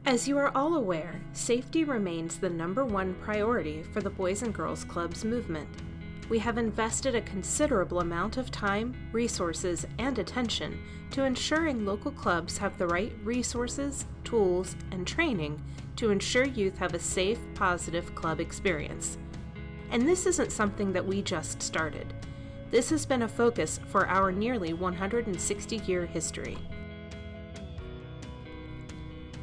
As you are all aware, safety remains the #1 priority for the Boys and Girls Clubs movement. We have invested a considerable amount of time, resources, and attention to ensuring local clubs have the right resources, tools, and training to ensure youth have a safe, positive club experience. And this isn't something that we just started. This has been a focus for our nearly 160-year history.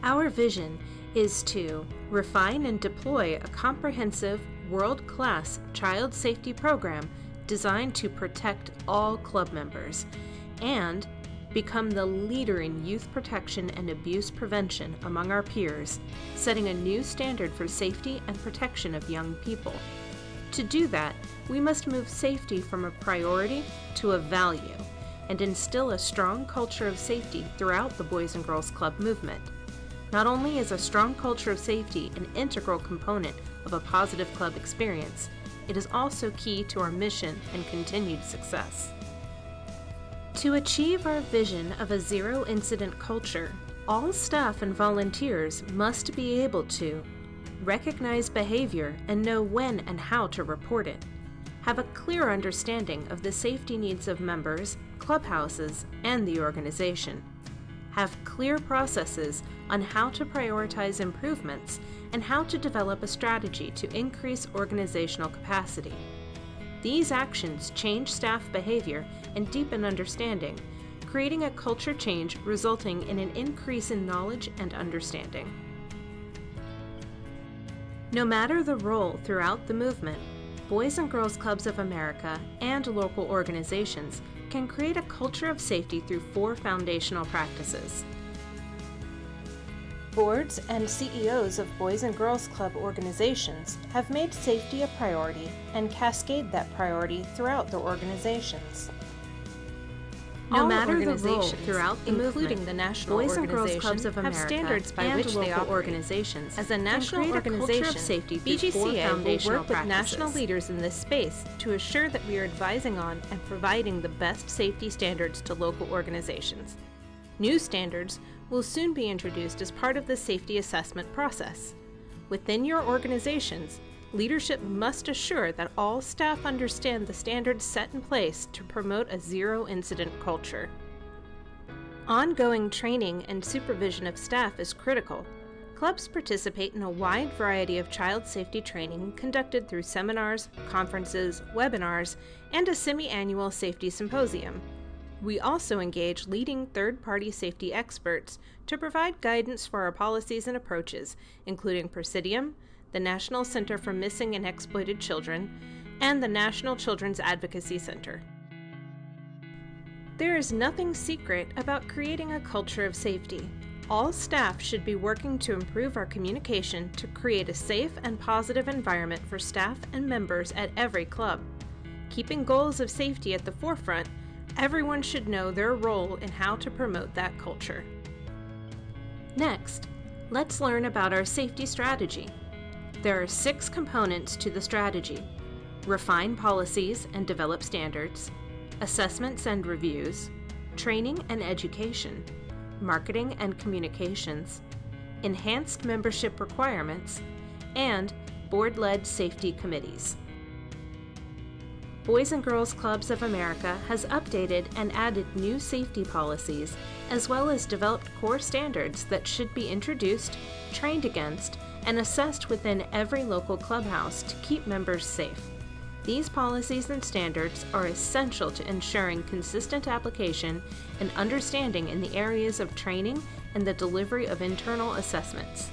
Our vision is to refine and deploy a comprehensive, world-class child safety program designed to protect all club members and become the leader in youth protection and abuse prevention among our peers, setting a new standard for safety and protection of young people. To do that, we must move safety from a priority to a value and instill a strong culture of safety throughout the Boys and Girls Club movement. Not only is a strong culture of safety an integral component of a positive club experience, it is also key to our mission and continued success. To achieve our vision of a zero-incident culture, all staff and volunteers must be able to recognize behavior and know when and how to report it, have a clear understanding of the safety needs of members, clubhouses, and the organization, have clear processes on how to prioritize improvements and how to develop a strategy to increase organizational capacity. These actions change staff behavior and deepen understanding, creating a culture change resulting in an increase in knowledge and understanding. No matter the role throughout the movement, Boys and Girls Clubs of America and local organizations can create a culture of safety through 4 foundational practices. Boards and CEOs of Boys and Girls Club organizations have made safety a priority and cascade that priority throughout their organizations. No matter the role throughout the movement, the National Boys and Girls Clubs of America have standards by which they operate. Organizations as a national organization of safety, BGCA will work with national leaders in this space to assure that we are advising on and providing the best safety standards to local organizations. New standards will soon be introduced as part of the safety assessment process. Within your organizations, leadership must assure that all staff understand the standards set in place to promote a zero-incident culture. Ongoing training and supervision of staff is critical. Clubs participate in a wide variety of child safety training conducted through seminars, conferences, webinars, and a semi-annual safety symposium. We also engage leading third-party safety experts to provide guidance for our policies and approaches, including Presidium, the National Center for Missing and Exploited Children, and the National Children's Advocacy Center. There is nothing secret about creating a culture of safety. All staff should be working to improve our communication to create a safe and positive environment for staff and members at every club. Keeping goals of safety at the forefront, everyone should know their role in how to promote that culture. Next, let's learn about our safety strategy. There are 6 components to the strategy: refine policies and develop standards, assessments and reviews, training and education, marketing and communications, enhanced membership requirements, and board-led safety committees. Boys and Girls Clubs of America has updated and added new safety policies, as well as developed core standards that should be introduced, trained against, and assessed within every local clubhouse to keep members safe. These policies and standards are essential to ensuring consistent application and understanding in the areas of training and the delivery of internal assessments.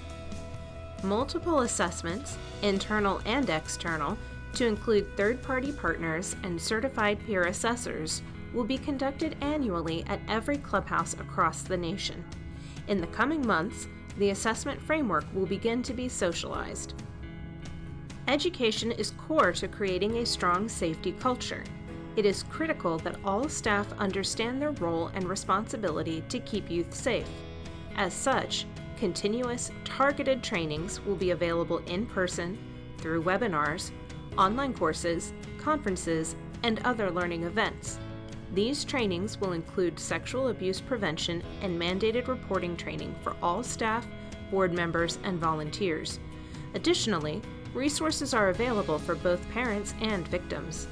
Multiple assessments, internal and external, to include third-party partners and certified peer assessors, will be conducted annually at every clubhouse across the nation. In the coming months, the assessment framework will begin to be socialized. Education is core to creating a strong safety culture. It is critical that all staff understand their role and responsibility to keep youth safe. As such, continuous, targeted trainings will be available in person, through webinars, online courses, conferences, and other learning events. These trainings will include sexual abuse prevention and mandated reporting training for all staff, board members, and volunteers. Additionally, resources are available for both parents and victims.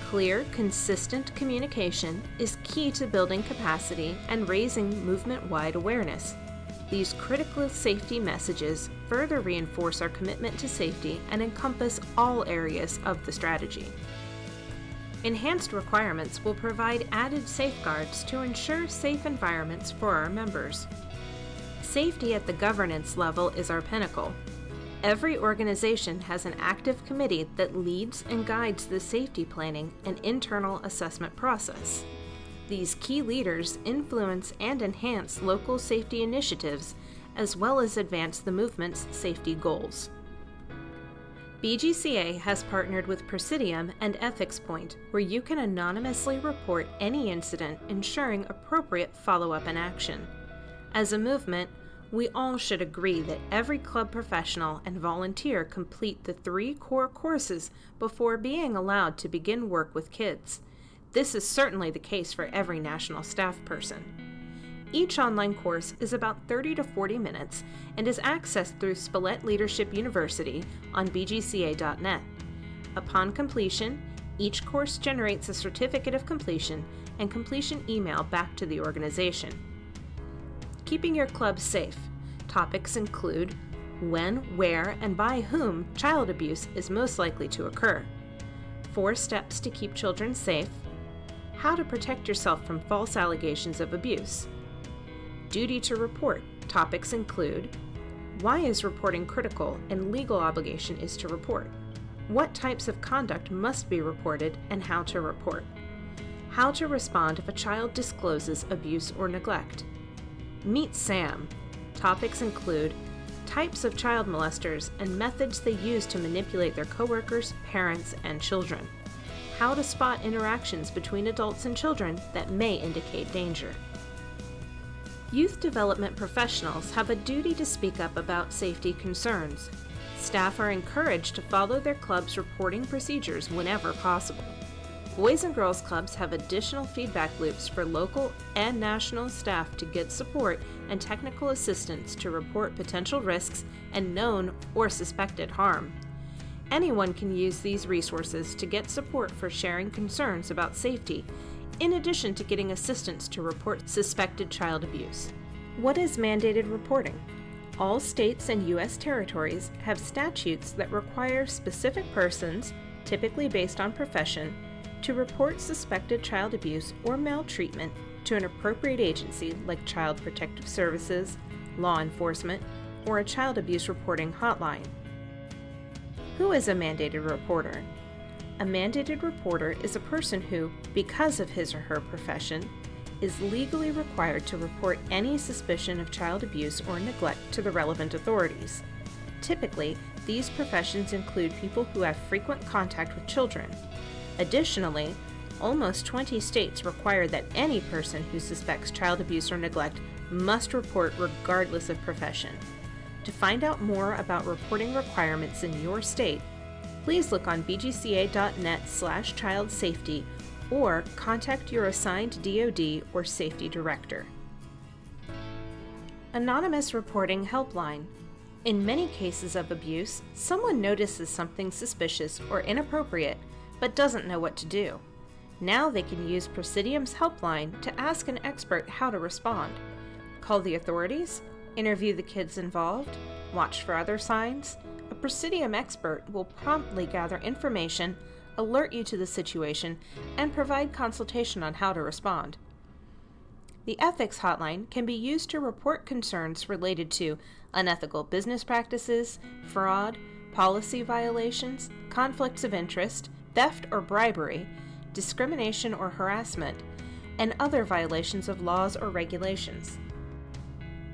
Clear, consistent communication is key to building capacity and raising movement-wide awareness. These critical safety messages further reinforce our commitment to safety and encompass all areas of the strategy. Enhanced requirements will provide added safeguards to ensure safe environments for our members. Safety at the governance level is our pinnacle. Every organization has an active committee that leads and guides the safety planning and internal assessment process. These key leaders influence and enhance local safety initiatives, as well as advance the movement's safety goals. BGCA has partnered with Presidium and Ethics Point, where you can anonymously report any incident, ensuring appropriate follow-up and action. As a movement, we all should agree that every club professional and volunteer complete the 3 core courses before being allowed to begin work with kids. This is certainly the case for every national staff person. Each online course is about 30 to 40 minutes and is accessed through Spillett Leadership University on bgca.net. Upon completion, each course generates a certificate of completion and completion email back to the organization. Keeping your club safe. Topics include when, where, and by whom child abuse is most likely to occur, 4 steps to keep children safe, how to protect yourself from false allegations of abuse. Duty to report. Topics include why is reporting critical and legal obligation is to report, what types of conduct must be reported and how to report, how to respond if a child discloses abuse or neglect. Meet Sam. Topics include types of child molesters and methods they use to manipulate their coworkers, parents, and children. How to spot interactions between adults and children that may indicate danger. Youth development professionals have a duty to speak up about safety concerns. Staff are encouraged to follow their club's reporting procedures whenever possible. Boys and Girls Clubs have additional feedback loops for local and national staff to get support and technical assistance to report potential risks and known or suspected harm. Anyone can use these resources to get support for sharing concerns about safety, in addition to getting assistance to report suspected child abuse. What is mandated reporting? All states and U.S. territories have statutes that require specific persons, typically based on profession, to report suspected child abuse or maltreatment to an appropriate agency like Child Protective Services, law enforcement, or a child abuse reporting hotline. Who is a mandated reporter? A mandated reporter is a person who, because of his or her profession, is legally required to report any suspicion of child abuse or neglect to the relevant authorities. Typically, these professions include people who have frequent contact with children. Additionally, almost 20 states require that any person who suspects child abuse or neglect must report regardless of profession. To find out more about reporting requirements in your state, please look on bgca.net/child safety or contact your assigned DoD or safety director. Anonymous Reporting Helpline. In many cases of abuse, someone notices something suspicious or inappropriate but doesn't know what to do. Now they can use Presidium's helpline to ask an expert how to respond. Call the authorities, interview the kids involved, watch for other signs. A Presidium expert will promptly gather information, alert you to the situation, and provide consultation on how to respond. The Ethics Hotline can be used to report concerns related to unethical business practices, fraud, policy violations, conflicts of interest, theft or bribery, discrimination or harassment, and other violations of laws or regulations.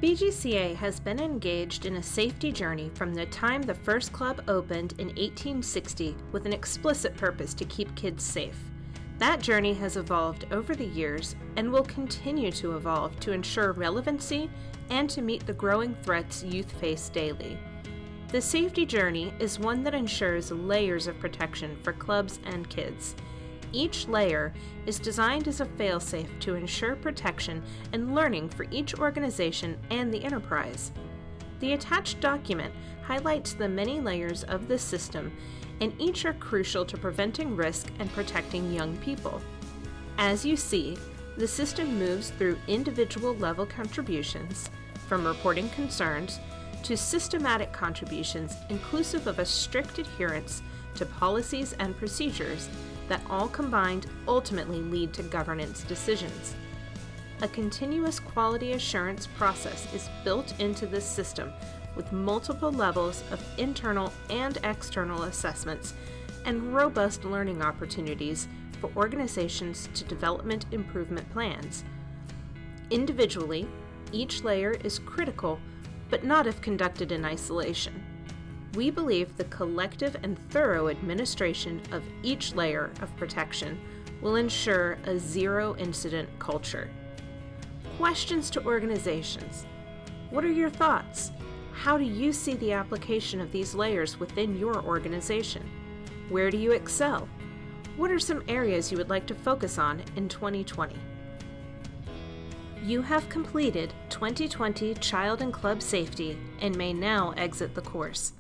BGCA has been engaged in a safety journey from the time the first club opened in 1860 with an explicit purpose to keep kids safe. That journey has evolved over the years and will continue to evolve to ensure relevancy and to meet the growing threats youth face daily. The safety journey is one that ensures layers of protection for clubs and kids. Each layer is designed as a failsafe to ensure protection and learning for each organization and the enterprise. The attached document highlights the many layers of this system, and each are crucial to preventing risk and protecting young people. As you see, the system moves through individual level contributions, from reporting concerns to systematic contributions inclusive of a strict adherence to policies and procedures that all combined ultimately lead to governance decisions. A continuous quality assurance process is built into this system with multiple levels of internal and external assessments and robust learning opportunities for organizations to develop improvement plans. Individually, each layer is critical, but not if conducted in isolation. We believe the collective and thorough administration of each layer of protection will ensure a zero-incident culture. Questions to organizations. What are your thoughts? How do you see the application of these layers within your organization? Where do you excel? What are some areas you would like to focus on in 2020? You have completed 2020 Child and Club Safety and may now exit the course.